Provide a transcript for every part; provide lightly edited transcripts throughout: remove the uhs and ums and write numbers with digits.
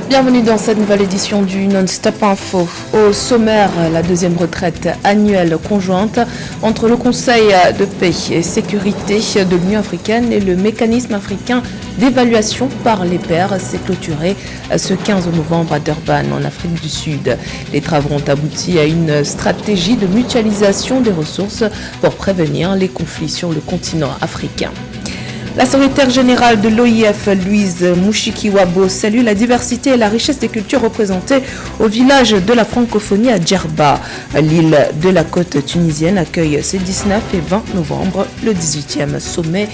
Bienvenue dans cette nouvelle édition du Non-Stop Info. Au sommaire, la deuxième retraite annuelle conjointe entre le Conseil de paix et sécurité de l'Union africaine et le mécanisme africain d'évaluation par les pairs s'est clôturée ce 15 novembre à Durban, en Afrique du Sud. Les travaux ont abouti à une stratégie de mutualisation des ressources pour prévenir les conflits sur le continent africain. La secrétaire générale de l'OIF, Louise Mushikiwabo, salue la diversité et la richesse des cultures représentées au village de la francophonie à Djerba. L'île de la côte tunisienne accueille ce 19 et 20 novembre le 18e sommet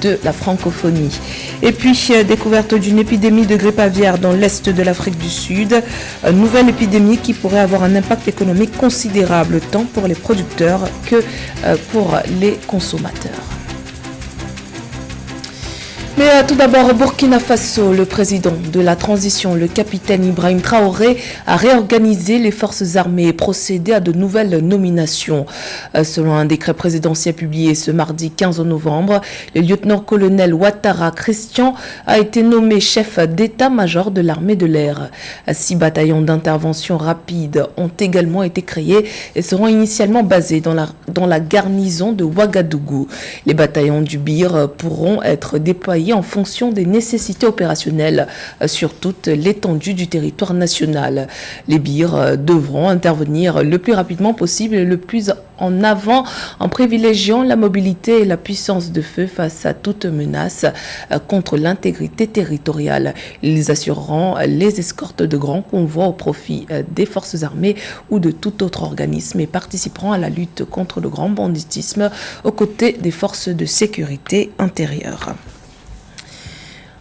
de la francophonie. Et puis, découverte d'une épidémie de grippe aviaire dans l'est de l'Afrique du Sud. Une nouvelle épidémie qui pourrait avoir un impact économique considérable tant pour les producteurs que pour les consommateurs. Mais tout d'abord, au Burkina Faso, le président de la transition, le capitaine Ibrahim Traoré, a réorganisé les forces armées et procédé à de nouvelles nominations. Selon un décret présidentiel publié ce mardi 15 novembre, le lieutenant-colonel Ouattara Christian a été nommé chef d'état-major de l'armée de l'air. 6 bataillons d'intervention rapide ont également été créés et seront initialement basés dans la garnison de Ouagadougou. Les bataillons du BIR pourront être déployés en fonction des nécessités opérationnelles sur toute l'étendue du territoire national. Les BIR devront intervenir le plus rapidement possible et le plus en avant en privilégiant la mobilité et la puissance de feu face à toute menace contre l'intégrité territoriale. Ils assureront les escortes de grands convois au profit des forces armées ou de tout autre organisme et participeront à la lutte contre le grand banditisme aux côtés des forces de sécurité intérieure.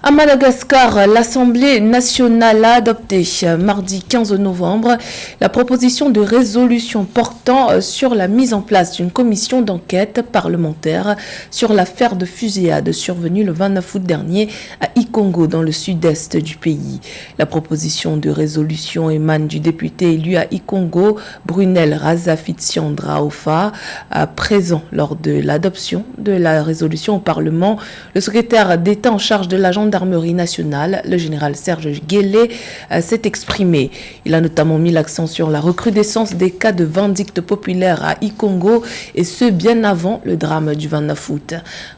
À Madagascar, l'Assemblée nationale a adopté mardi 15 novembre la proposition de résolution portant sur la mise en place d'une commission d'enquête parlementaire sur l'affaire de fusillade survenue le 29 août dernier à Ikongo dans le sud-est du pays. La proposition de résolution émane du député élu à Ikongo, Brunel Razafitsiandraofa, présent lors de l'adoption de la résolution au Parlement. Le secrétaire d'État en charge de la gendarmerie nationale, le général Serge Guélé, s'est exprimé. Il a notamment mis l'accent sur la recrudescence des cas de vindicte populaire à Ikongo et ce bien avant le drame du 29 août.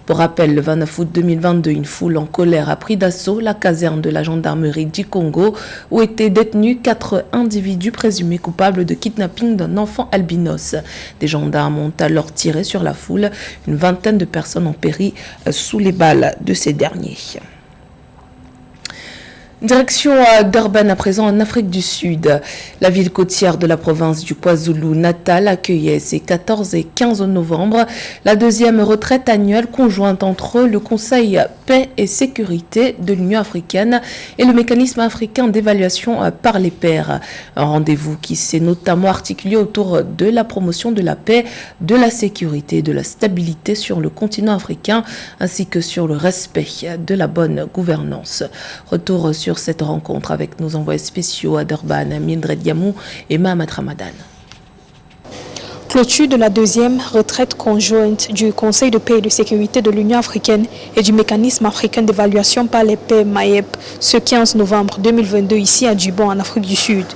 Pour rappel, le 29 août 2022, une foule en colère a pris d'assaut la caserne de la gendarmerie d'Ikongo où étaient détenus 4 individus présumés coupables de kidnapping d'un enfant albinos. Des gendarmes ont alors tiré sur la foule. Une vingtaine de personnes ont péri sous les balles de ces derniers. Direction Durban à présent en Afrique du Sud. La ville côtière de la province du KwaZulu-Natal accueillait ces 14 et 15 novembre la deuxième retraite annuelle conjointe entre le Conseil paix et sécurité de l'Union africaine et le mécanisme africain d'évaluation par les pairs. Un rendez-vous qui s'est notamment articulé autour de la promotion de la paix, de la sécurité et de la stabilité sur le continent africain ainsi que sur le respect de la bonne gouvernance. Retour sur cette rencontre avec nos envoyés spéciaux à Durban, Mildred Yamou et Mahamat Ramadan. Clôture de la deuxième retraite conjointe du Conseil de paix et de sécurité de l'Union africaine et du mécanisme africain d'évaluation par les pairs MAEP ce 15 novembre 2022 ici à Djibouti en Afrique du Sud.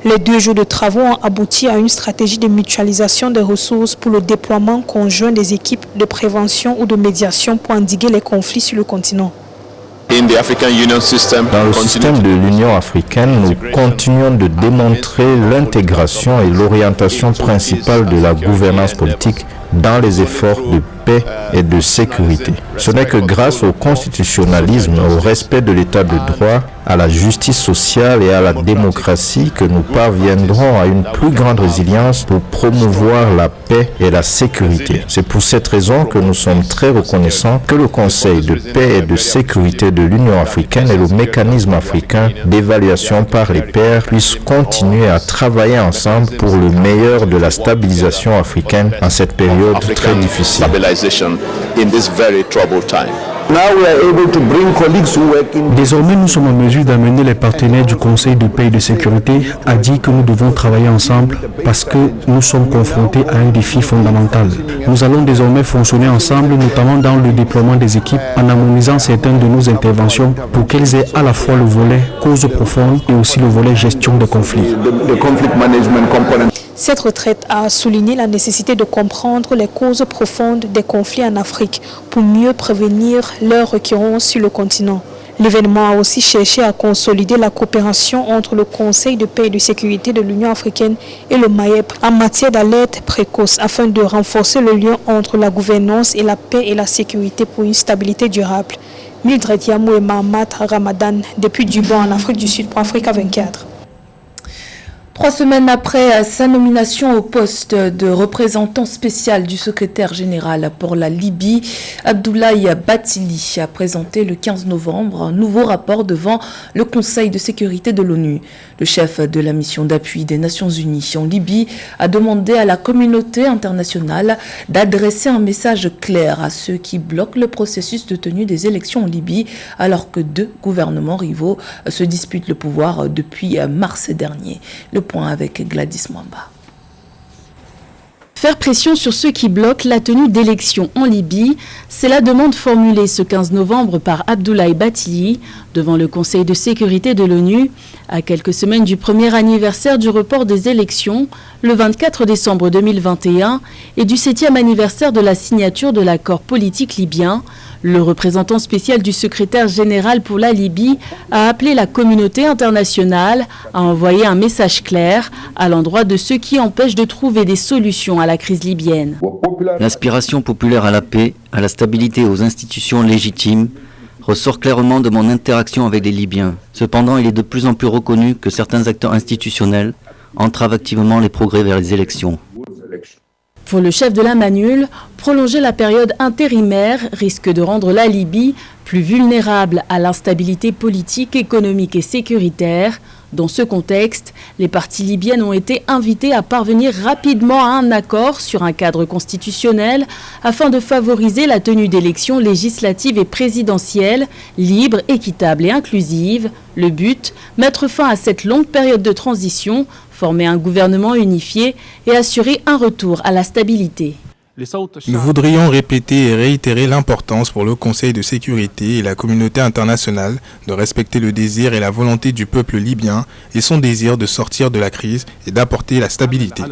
Les 2 jours de travaux ont abouti à une stratégie de mutualisation des ressources pour le déploiement conjoint des équipes de prévention ou de médiation pour endiguer les conflits sur le continent. Dans le système de l'Union africaine, nous continuons de démontrer l'intégration et l'orientation principale de la gouvernance politique dans les efforts de paix et de sécurité. Ce n'est que grâce au constitutionnalisme, au respect de l'état de droit, à la justice sociale et à la démocratie que nous parviendrons à une plus grande résilience pour promouvoir la paix et la sécurité. C'est pour cette raison que nous sommes très reconnaissants que le Conseil de paix et de sécurité de l'Union africaine et le mécanisme africain d'évaluation par les pairs puissent continuer à travailler ensemble pour le meilleur de la stabilisation africaine en cette période très difficile. In this very troubled time. Désormais, nous sommes en mesure d'amener les partenaires du Conseil de paix et de sécurité à dire que nous devons travailler ensemble parce que nous sommes confrontés à un défi fondamental. Nous allons désormais fonctionner ensemble, notamment dans le déploiement des équipes, en harmonisant certaines de nos interventions pour qu'elles aient à la fois le volet cause profonde et aussi le volet gestion des conflits. Cette retraite a souligné la nécessité de comprendre les causes profondes des conflits en Afrique pour mieux prévenir leur récurrence sur le continent. L'événement a aussi cherché à consolider la coopération entre le Conseil de paix et de sécurité de l'Union africaine et le MAEP en matière d'alerte précoce afin de renforcer le lien entre la gouvernance et la paix et la sécurité pour une stabilité durable. Mildred Yamou et Mahamat Ramadan depuis Dubon en Afrique du Sud pour Africa 24. 3 semaines après sa nomination au poste de représentant spécial du secrétaire général pour la Libye, Abdoulaye Bathily a présenté le 15 novembre un nouveau rapport devant le Conseil de sécurité de l'ONU. Le chef de la mission d'appui des Nations Unies en Libye a demandé à la communauté internationale d'adresser un message clair à ceux qui bloquent le processus de tenue des élections en Libye alors que 2 gouvernements rivaux se disputent le pouvoir depuis mars dernier. Le point avec Gladys Mwamba. Faire pression sur ceux qui bloquent la tenue d'élections en Libye, c'est la demande formulée ce 15 novembre par Abdoulaye Bathily devant le Conseil de sécurité de l'ONU, à quelques semaines du premier anniversaire du report des élections, le 24 décembre 2021, et du 7e anniversaire de la signature de l'accord politique libyen. Le représentant spécial du secrétaire général pour la Libye a appelé la communauté internationale à envoyer un message clair à l'endroit de ceux qui empêchent de trouver des solutions à la crise libyenne. L'aspiration populaire à la paix, à la stabilité et aux institutions légitimes ressort clairement de mon interaction avec les Libyens. Cependant, il est de plus en plus reconnu que certains acteurs institutionnels entravent activement les progrès vers les élections. Pour le chef de la Manul, prolonger la période intérimaire risque de rendre la Libye plus vulnérable à l'instabilité politique, économique et sécuritaire. Dans ce contexte, les parties libyennes ont été invitées à parvenir rapidement à un accord sur un cadre constitutionnel afin de favoriser la tenue d'élections législatives et présidentielles libres, équitables et inclusives. Le but, mettre fin à cette longue période de transition, former un gouvernement unifié et assurer un retour à la stabilité. Nous voudrions répéter et réitérer l'importance pour le Conseil de sécurité et la communauté internationale de respecter le désir et la volonté du peuple libyen et son désir de sortir de la crise et d'apporter la stabilité.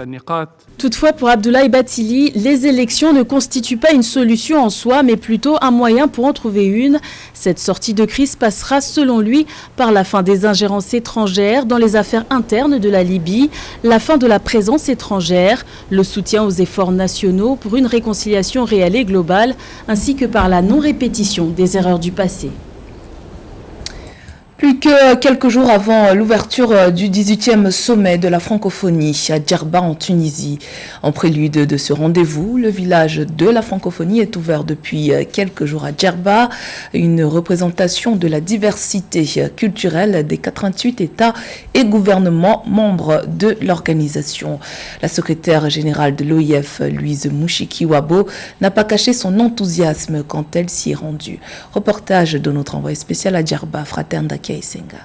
Toutefois, pour Abdoulaye Bathily, les élections ne constituent pas une solution en soi, mais plutôt un moyen pour en trouver une. Cette sortie de crise passera, selon lui, par la fin des ingérences étrangères dans les affaires internes de la Libye, la fin de la présence étrangère, le soutien aux efforts nationaux pour une réconciliation réelle et globale, ainsi que par la non-répétition des erreurs du passé. Plus que quelques jours avant l'ouverture du 18e sommet de la francophonie à Djerba en Tunisie. En prélude de ce rendez-vous, le village de la francophonie est ouvert depuis quelques jours à Djerba, une représentation de la diversité culturelle des 88 États et gouvernements membres de l'organisation. La secrétaire générale de l'OIF, Louise Mouchiki-Wabo, n'a pas caché son enthousiasme quand elle s'y est rendue. Reportage de notre envoyé spécial à Djerba, Fraternda Senga.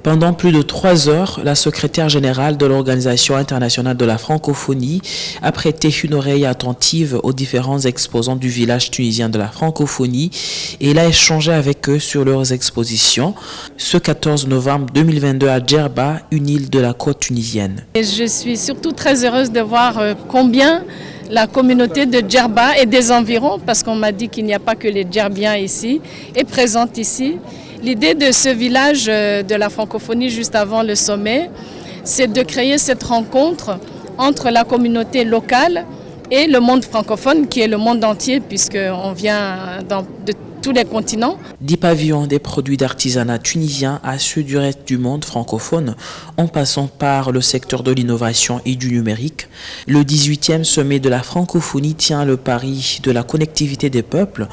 Pendant plus de 3 heures, la secrétaire générale de l'Organisation internationale de la francophonie a prêté une oreille attentive aux différents exposants du village tunisien de la francophonie et elle a échangé avec eux sur leurs expositions ce 14 novembre 2022 à Djerba, une île de la côte tunisienne. Et je suis surtout très heureuse de voir combien la communauté de Djerba et des environs, parce qu'on m'a dit qu'il n'y a pas que les Djerbiens ici, est présente ici. L'idée de ce village de la francophonie juste avant le sommet, c'est de créer cette rencontre entre la communauté locale et le monde francophone, qui est le monde entier, puisqu'on vient de tous les continents. 10 pavillons des produits d'artisanat tunisien à ceux du reste du monde francophone, en passant par le secteur de l'innovation et du numérique. Le 18e sommet de la francophonie tient le pari de la connectivité des peuples,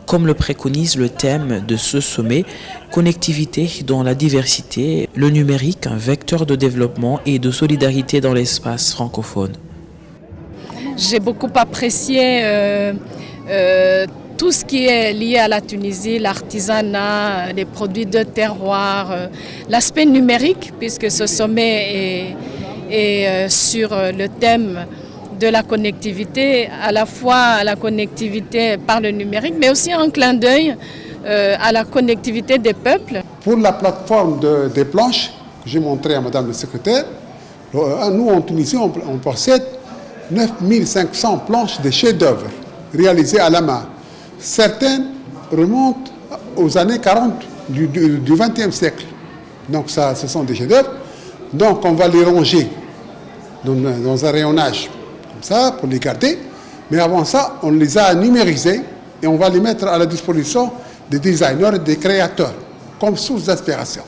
comme le préconise le thème de ce sommet, connectivité dans la diversité, le numérique, un vecteur de développement et de solidarité dans l'espace francophone. J'ai beaucoup apprécié tout ce qui est lié à la Tunisie, l'artisanat, les produits de terroir, l'aspect numérique, puisque ce sommet est sur le thème de la connectivité, à la fois la connectivité par le numérique, mais aussi un clin d'œil à la connectivité des peuples. Pour la plateforme des planches que j'ai montré à Madame le secrétaire, nous en Tunisie, on possède 9500 planches de chefs-d'œuvre réalisées à la main. Certaines remontent aux années 40 du XXe siècle. Donc ça, ce sont des chefs-d'œuvre. Donc on va les ranger dans un rayonnage comme ça pour les garder. Mais avant ça, on les a numérisés et on va les mettre à la disposition des designers et des créateurs comme source d'inspiration.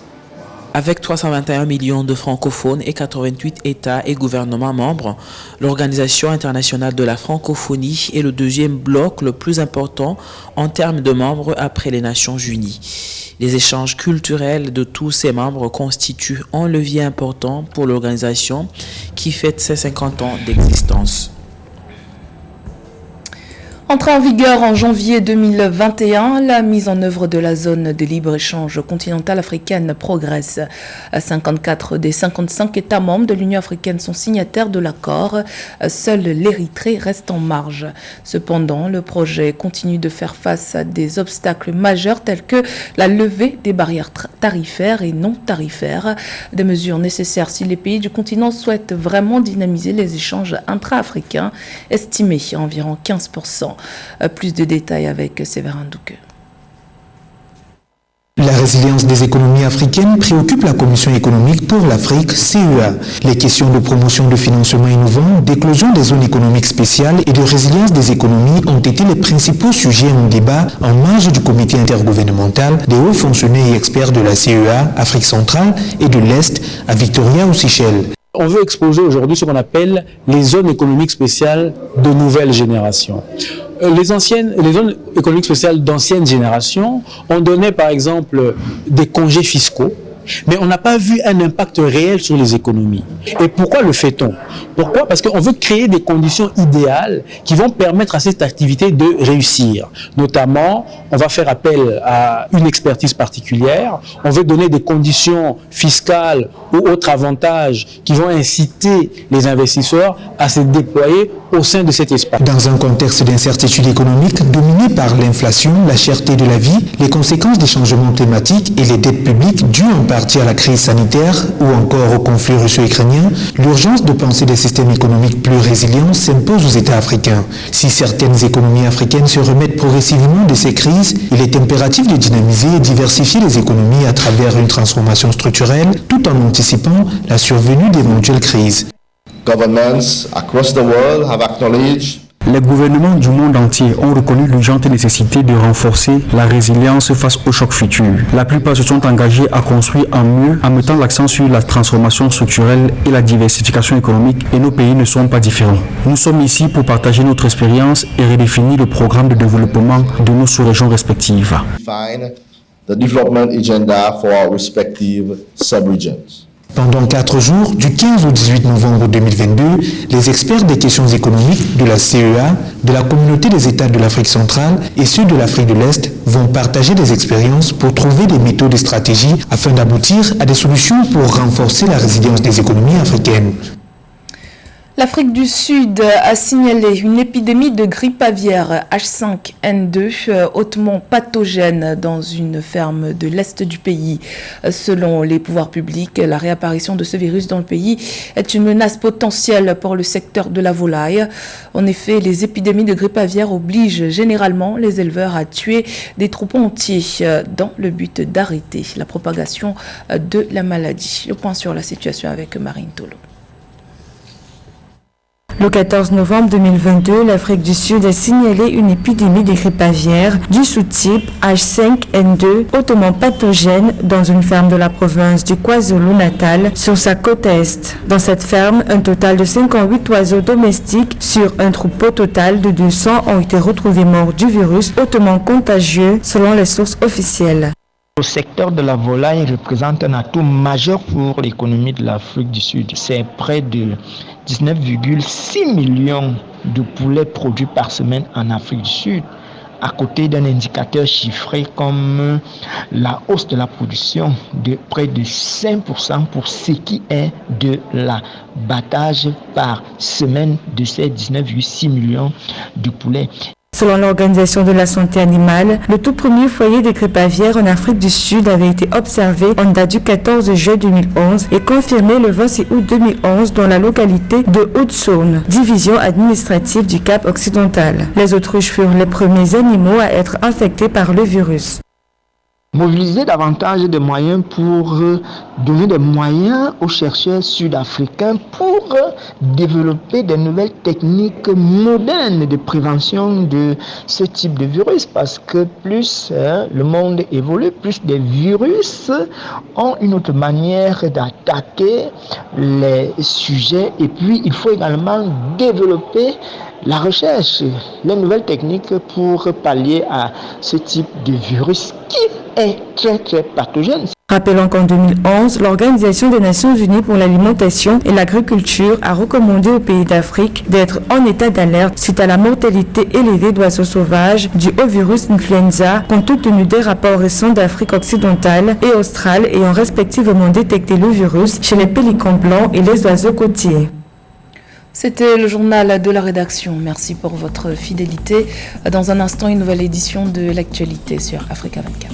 Avec 321 millions de francophones et 88 États et gouvernements membres, l'Organisation internationale de la francophonie est le deuxième bloc le plus important en termes de membres après les Nations unies. Les échanges culturels de tous ses membres constituent un levier important pour l'organisation qui fête ses 50 ans d'existence. Entrée en vigueur en janvier 2021, la mise en œuvre de la zone de libre-échange continentale africaine progresse. 54 des 55 États membres de l'Union africaine sont signataires de l'accord. Seul l'Érythrée reste en marge. Cependant, le projet continue de faire face à des obstacles majeurs tels que la levée des barrières tarifaires et non tarifaires. Des mesures nécessaires si les pays du continent souhaitent vraiment dynamiser les échanges intra-africains, estimés à environ 15%. Plus de détails avec Séverin Douque. La résilience des économies africaines préoccupe la Commission économique pour l'Afrique, CEA. Les questions de promotion de financement innovant, d'éclosion des zones économiques spéciales et de résilience des économies ont été les principaux sujets en débat en marge du comité intergouvernemental des hauts fonctionnaires et experts de la CEA, Afrique centrale et de l'Est, à Victoria aux Seychelles. On veut exposer aujourd'hui ce qu'on appelle les zones économiques spéciales de nouvelle génération. Les zones économiques spéciales d'ancienne génération ont donné par exemple des congés fiscaux, mais on n'a pas vu un impact réel sur les économies. Et pourquoi le fait-on? Pourquoi? Parce qu'on veut créer des conditions idéales qui vont permettre à cette activité de réussir. Notamment, on va faire appel à une expertise particulière, on veut donner des conditions fiscales ou autres avantages qui vont inciter les investisseurs à se déployer au sein de cet espace. Dans un contexte d'incertitude économique dominé par l'inflation, la cherté de la vie, les conséquences des changements climatiques et les dettes publiques dues en partie à la crise sanitaire ou encore au conflit russo-ukrainien, l'urgence de penser des systèmes économiques plus résilients s'impose aux États africains. Si certaines économies africaines se remettent progressivement de ces crises, il est impératif de dynamiser et diversifier les économies à travers une transformation structurelle tout en anticipant la survenue d'éventuelles crises. Governments across the world have acknowledged Les gouvernements du monde entier ont reconnu l'urgente nécessité de renforcer la résilience face aux chocs futurs. La plupart se sont engagés à construire en mieux en mettant l'accent sur la transformation structurelle et la diversification économique et nos pays ne sont pas différents. Nous sommes ici pour partager notre expérience et redéfinir le programme de développement de nos sous-régions respectives. The development agenda for our respective sub-regions. Pendant 4 jours, du 15 au 18 novembre 2022, les experts des questions économiques de la CEA, de la communauté des États de l'Afrique centrale et ceux de l'Afrique de l'Est vont partager des expériences pour trouver des méthodes et stratégies afin d'aboutir à des solutions pour renforcer la résilience des économies africaines. L'Afrique du Sud a signalé une épidémie de grippe aviaire H5N2 hautement pathogène dans une ferme de l'Est du pays. Selon les pouvoirs publics, la réapparition de ce virus dans le pays est une menace potentielle pour le secteur de la volaille. En effet, les épidémies de grippe aviaire obligent généralement les éleveurs à tuer des troupeaux entiers dans le but d'arrêter la propagation de la maladie. Le point sur la situation avec Marine Tolo. Le 14 novembre 2022, l'Afrique du Sud a signalé une épidémie de grippe aviaire du sous-type H5N2 hautement pathogène dans une ferme de la province du KwaZulu-Natal sur sa côte est. Dans cette ferme, un total de 58 oiseaux domestiques sur un troupeau total de 200 ont été retrouvés morts du virus hautement contagieux selon les sources officielles. Le secteur de la volaille représente un atout majeur pour l'économie de l'Afrique du Sud. C'est près de 19,6 millions de poulets produits par semaine en Afrique du Sud. à côté d'un indicateur chiffré comme la hausse de la production de près de 5% pour ce qui est de l'abattage par semaine de ces 19,6 millions de poulets. Selon l'Organisation de la santé animale, le tout premier foyer de grippe aviaire en Afrique du Sud avait été observé en date du 14 juillet 2011 et confirmé le 26 août 2011 dans la localité de Haute-Saône, division administrative du Cap occidental. Les autruches furent les premiers animaux à être infectés par le virus. Mobiliser davantage de moyens pour donner des moyens aux chercheurs sud-africains pour développer des nouvelles techniques modernes de prévention de ce type de virus, parce que plus le monde évolue, plus des virus ont une autre manière d'attaquer les sujets, et puis il faut également développer la recherche, les nouvelles techniques pour pallier à ce type de virus qui est très pathogène. Rappelons qu'en 2011, l'Organisation des Nations Unies pour l'alimentation et l'agriculture a recommandé aux pays d'Afrique d'être en état d'alerte suite à la mortalité élevée d'oiseaux sauvages due au virus influenza, compte tenu des rapports récents d'Afrique occidentale et australe ayant respectivement détecté le virus chez les pélicans blancs et les oiseaux côtiers. C'était le journal de la rédaction. Merci pour votre fidélité. Dans un instant, une nouvelle édition de l'actualité sur Africa 24.